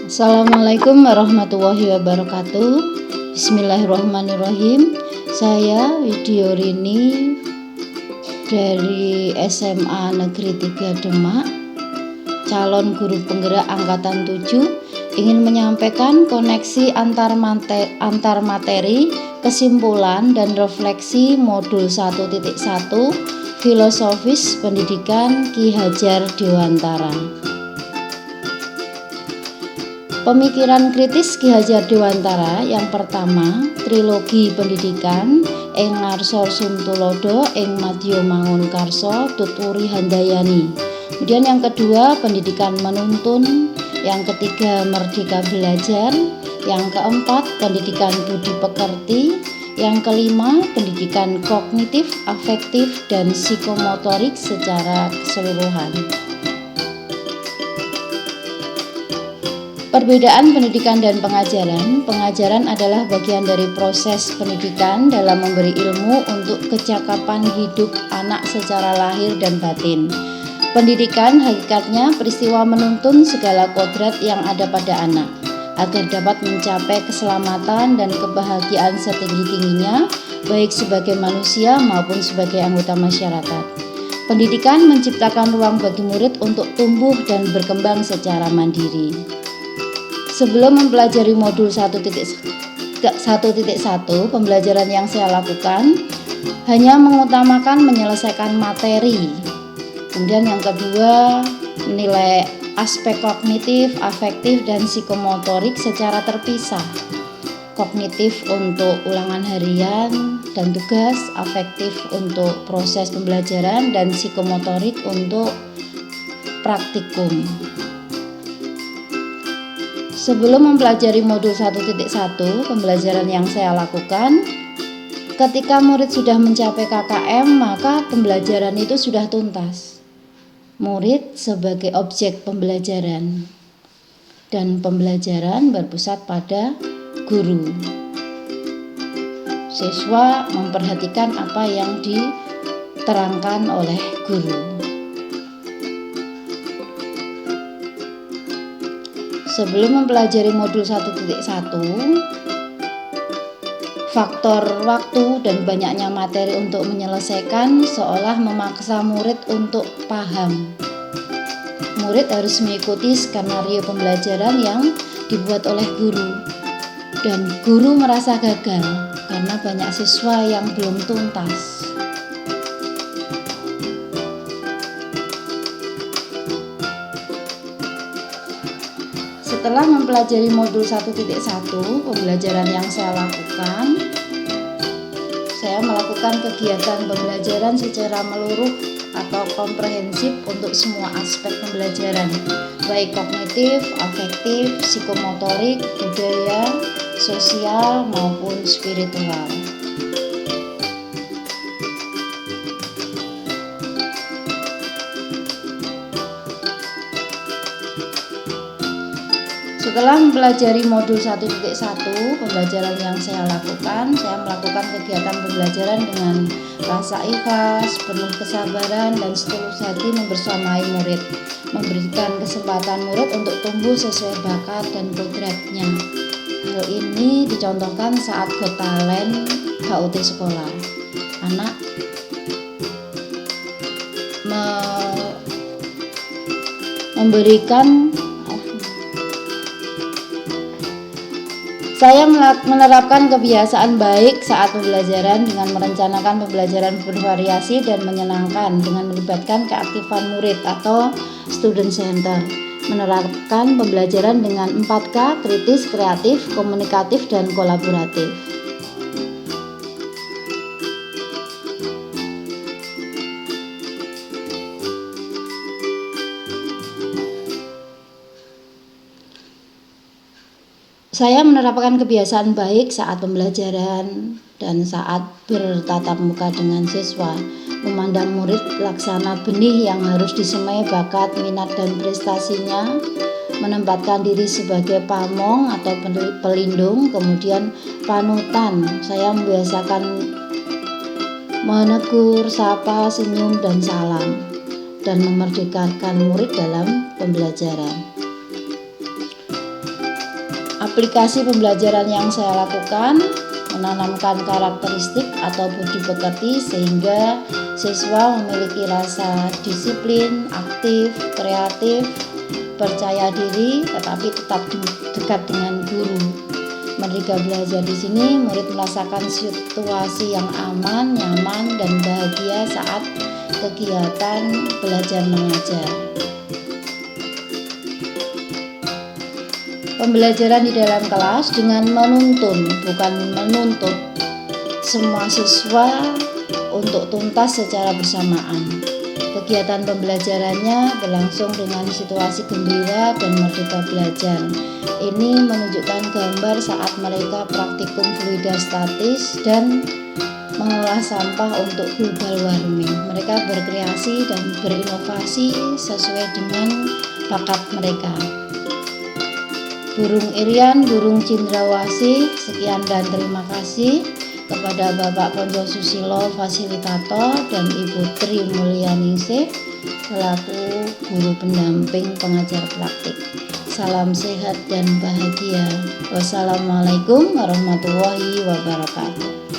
Assalamualaikum warahmatullahi wabarakatuh. Bismillahirrahmanirrahim. Saya Widiorini dari SMA Negeri 3 Demak, calon guru penggerak angkatan 7, ingin menyampaikan koneksi antar materi, kesimpulan dan refleksi modul 1.1 Filosofis Pendidikan Ki Hajar Dewantara. Pemikiran kritis Ki Hajar Dewantara yang pertama, trilogi pendidikan ing ngarsor Suntulodo ing Madya Mangunkarso Tuturi Handayani. Kemudian yang kedua, pendidikan menuntun, yang ketiga merdeka belajar, yang keempat pendidikan budi pekerti, yang kelima pendidikan kognitif, afektif dan psikomotorik secara keseluruhan. Perbedaan pendidikan dan pengajaran. Pengajaran adalah bagian dari proses pendidikan dalam memberi ilmu untuk kecakapan hidup anak secara lahir dan batin. Pendidikan hakikatnya peristiwa menuntun segala kodrat yang ada pada anak agar dapat mencapai keselamatan dan kebahagiaan setinggi-tingginya, baik sebagai manusia maupun sebagai anggota masyarakat. Pendidikan menciptakan ruang bagi murid untuk tumbuh dan berkembang secara mandiri. Sebelum mempelajari modul 1.1, pembelajaran yang saya lakukan hanya mengutamakan menyelesaikan materi. Kemudian yang kedua, menilai aspek kognitif, afektif, dan psikomotorik secara terpisah. Kognitif untuk ulangan harian dan tugas, afektif untuk proses pembelajaran, dan psikomotorik untuk praktikum. Sebelum mempelajari modul 1.1, pembelajaran yang saya lakukan, ketika murid sudah mencapai KKM, maka pembelajaran itu sudah tuntas. Murid sebagai objek pembelajaran dan pembelajaran berpusat pada guru. Siswa memperhatikan apa yang diterangkan oleh guru. Sebelum mempelajari modul 1.1, faktor waktu dan banyaknya materi untuk menyelesaikan seolah memaksa murid untuk paham. Murid harus mengikuti skenario pembelajaran yang dibuat oleh guru, dan guru merasa gagal karena banyak siswa yang belum tuntas. Setelah mempelajari modul 1.1, pembelajaran yang saya lakukan, saya melakukan kegiatan pembelajaran secara menyeluruh atau komprehensif untuk semua aspek pembelajaran, baik kognitif, afektif, psikomotorik, budaya, sosial maupun spiritual. Setelah mempelajari modul 1.1, pembelajaran yang saya lakukan kegiatan pembelajaran dengan rasa ikhlas, penuh kesabaran dan setulus hati membersamai murid, memberikan kesempatan murid untuk tumbuh sesuai bakat dan kodratnya. Hal ini dicontohkan saat Got Talent HUT sekolah. Anak Saya menerapkan kebiasaan baik saat pembelajaran dengan merencanakan pembelajaran bervariasi dan menyenangkan dengan melibatkan keaktifan murid atau student center. Menerapkan pembelajaran dengan 4K, kritis, kreatif, komunikatif, dan kolaboratif. Saya menerapkan kebiasaan baik saat pembelajaran dan saat bertatap muka dengan siswa, memandang murid laksana benih yang harus disemai bakat, minat, dan prestasinya, menempatkan diri sebagai pamong atau pelindung, kemudian panutan. Saya membiasakan menegur, sapa, senyum, dan salam, dan memerdekakan murid dalam pembelajaran. Aplikasi pembelajaran yang saya lakukan menanamkan karakteristik atau budi pekerti sehingga siswa memiliki rasa disiplin, aktif, kreatif, percaya diri, tetapi tetap dekat dengan guru. Merdeka belajar di sini, murid merasakan situasi yang aman, nyaman, dan bahagia saat kegiatan belajar mengajar. Pembelajaran di dalam kelas dengan menuntun, bukan menuntut semua siswa untuk tuntas secara bersamaan. Kegiatan pembelajarannya berlangsung dengan situasi gembira dan merdeka belajar. Ini menunjukkan gambar saat mereka praktikum fluidostatis dan mengolah sampah untuk global warming. Mereka berkreasi dan berinovasi sesuai dengan bakat mereka. Burung Irian, burung cendrawasih, sekian dan terima kasih kepada Bapak Ponco Susilo fasilitator dan Ibu Tri Mulyaningsih selaku guru pendamping pengajar praktik. Salam sehat dan bahagia. Wassalamualaikum warahmatullahi wabarakatuh.